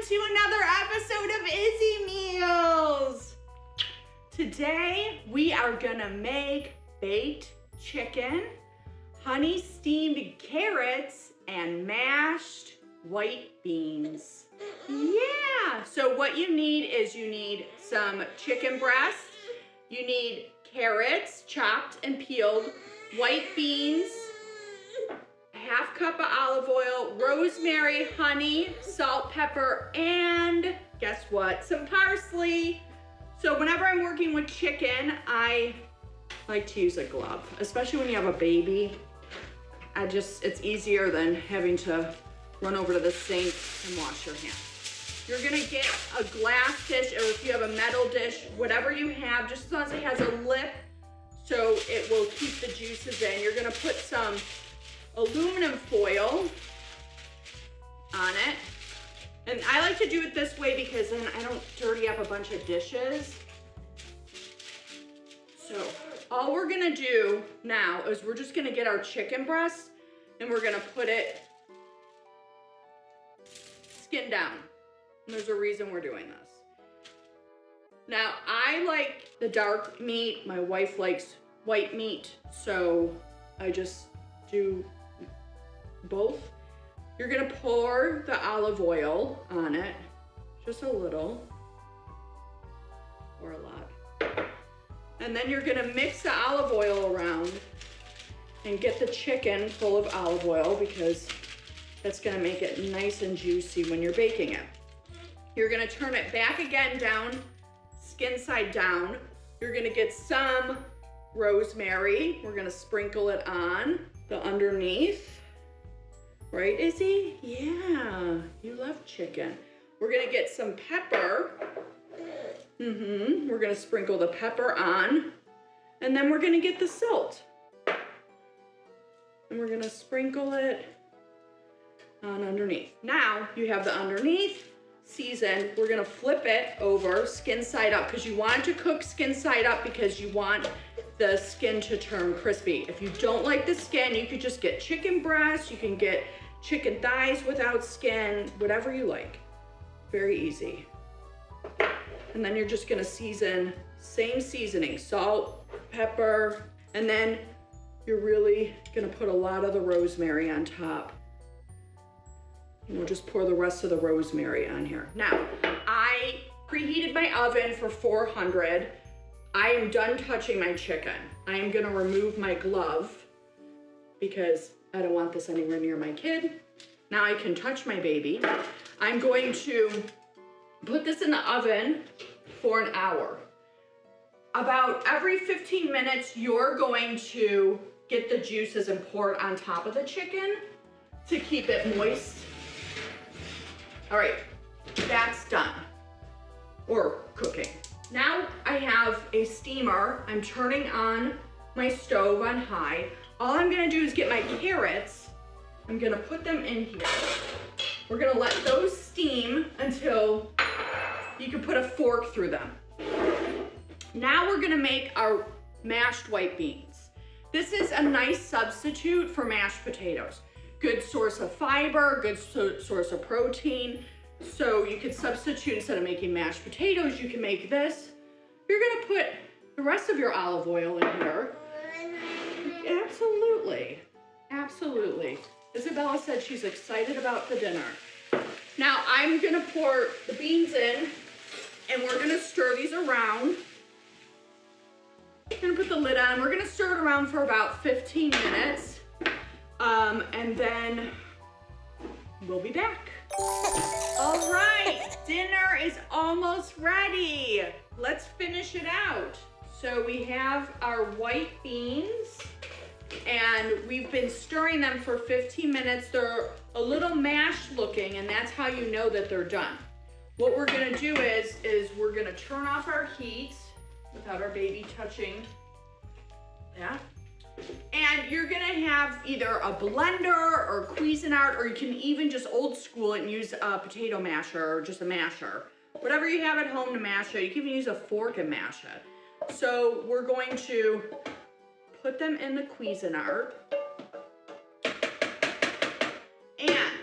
to another episode of Izzy Meals. Today we are gonna make baked chicken, honey steamed carrots, and mashed white beans. Yeah, so what you need is you need some chicken breast, you need carrots chopped and peeled, white beans, half cup of olive oil, rosemary, honey, salt, pepper, and guess what? Some parsley. So whenever I'm working with chicken, I like to use a glove, especially when you have a baby. It's easier than having to run over to the sink and wash your hands. You're gonna get a glass dish, or if you have a metal dish, whatever you have, just as long as it has a lip so it will keep the juices in. You're gonna put some aluminum foil on it. And I like to do it this way because then I don't dirty up a bunch of dishes. So all we're gonna do now is we're just gonna get our chicken breast and we're gonna put it skin down. And there's a reason we're doing this. Now I like the dark meat, my wife likes white meat, so I just do both. You're gonna pour the olive oil on it, just a little, or a lot. And then you're gonna mix the olive oil around and get the chicken full of olive oil because that's gonna make it nice and juicy when you're baking it. You're gonna turn it back again down, skin side down. You're gonna get some rosemary. We're gonna sprinkle it on the underneath. Right, Izzy? Yeah, you love chicken. We're gonna get some pepper. We're gonna sprinkle the pepper on. And then we're gonna get the salt. And we're gonna sprinkle it on underneath. Now you have the underneath seasoned. We're gonna flip it over skin side up because you want it to cook skin side up because you want the skin to turn crispy. If you don't like the skin, you could just get chicken breast, you can get chicken thighs without skin, whatever you like. Very easy. And then you're just gonna season, same seasoning, salt, pepper, and then you're really gonna put a lot of the rosemary on top. And we'll just pour the rest of the rosemary on here. Now, I preheated my oven for 400. I am done touching my chicken. I am gonna remove my glove because I don't want this anywhere near my kid. Now I can touch my baby. I'm going to put this in the oven for an hour. About every 15 minutes, you're going to get the juices and pour it on top of the chicken to keep it moist. All right, that's done, or cooking. Now I have a steamer. I'm turning on my stove on high. All I'm gonna do is get my carrots. I'm gonna put them in here. We're gonna let those steam until you can put a fork through them. Now we're gonna make our mashed white beans. This is a nice substitute for mashed potatoes. Good source of fiber, good source of protein. So you could substitute, instead of making mashed potatoes, you can make this. You're gonna put the rest of your olive oil in here. Absolutely, absolutely. Isabella said she's excited about the dinner. Now I'm gonna pour the beans in and we're gonna stir these around. I'm gonna put the lid on. We're gonna stir it around for about 15 minutes. And then we'll be back. All right, dinner is almost ready. Let's finish it out. So we have our white beans and we've been stirring them for 15 minutes. They're a little mashed looking and that's how you know that they're done. What we're gonna do is we're gonna turn off our heat without our baby touching that. And you're gonna have either a blender or Cuisinart, or you can even just old school it and use a potato masher or just a masher. Whatever you have at home to mash it, you can even use a fork and mash it. So we're going to put them in the Cuisinart. And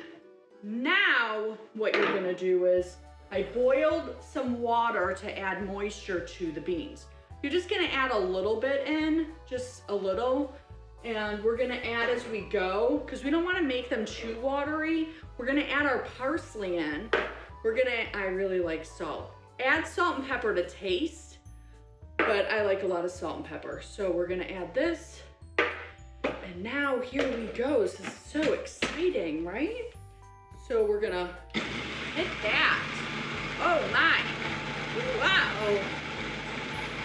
Now, what you're gonna do is, I boiled some water to add moisture to the beans. You're just gonna add a little bit in, just a little, and we're gonna add as we go, because we don't wanna make them too watery. We're gonna add our parsley in. I really like salt. Add salt and pepper to taste, but I like a lot of salt and pepper. So we're gonna add this. And now here we go. This is so exciting, right? So we're gonna hit that. Oh my, wow.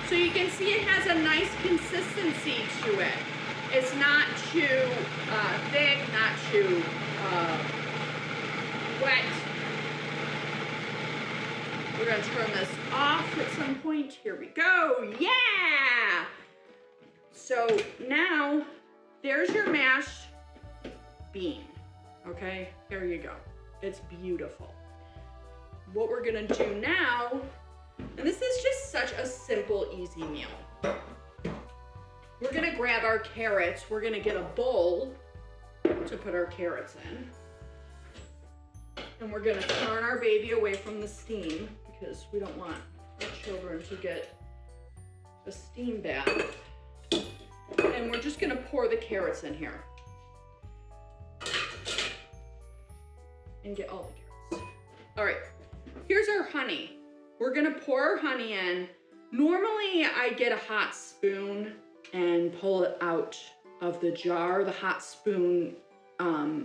So you can see it has a nice consistency to it. It's not too thick, not too wet. We're gonna turn this off at some point. Here we go, yeah! So now, there's your mashed bean, okay? Here you go. It's beautiful. What we're gonna do now, and this is just such a simple, easy meal. We're gonna grab our carrots. We're gonna get a bowl to put our carrots in. And we're gonna turn our baby away from the steam because we don't want our children to get a steam bath. And we're just gonna pour the carrots in here. And get all the carrots. All right, here's our honey. We're gonna pour our honey in. Normally I get a hot spoon and pull it out of the jar. The hot spoon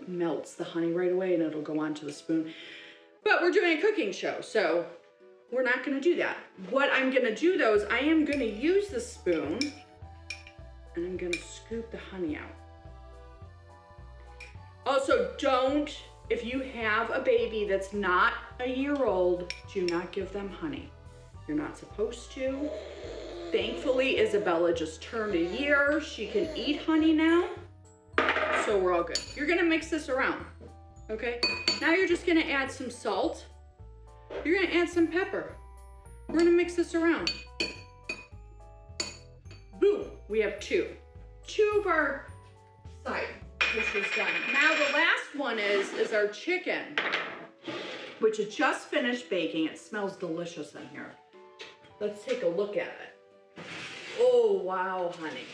melts the honey right away and it'll go onto the spoon. But we're doing a cooking show, so we're not gonna do that. What I'm gonna do though is I am gonna use the spoon and I'm gonna scoop the honey out. Also, if you have a baby that's not a year old, do not give them honey. You're not supposed to. Thankfully, Isabella just turned a year. She can eat honey now, so we're all good. You're gonna mix this around, okay? Now you're just gonna add some salt. You're gonna add some pepper. We're gonna mix this around. Boom, we have two of our side dishes done. Now the last one is our chicken, which is just finished baking. It smells delicious in here. Let's take a look at it. Oh, wow, honey.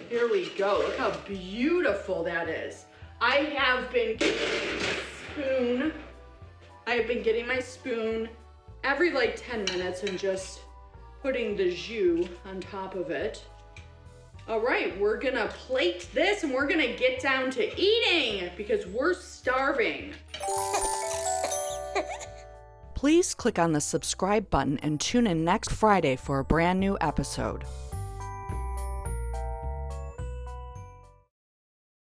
Here we go. Look how beautiful that is. I have been getting my spoon every like 10 minutes and just putting the jus on top of it. All right, we're gonna plate this and we're gonna get down to eating because we're starving. Please click on the subscribe button and tune in next Friday for a brand new episode.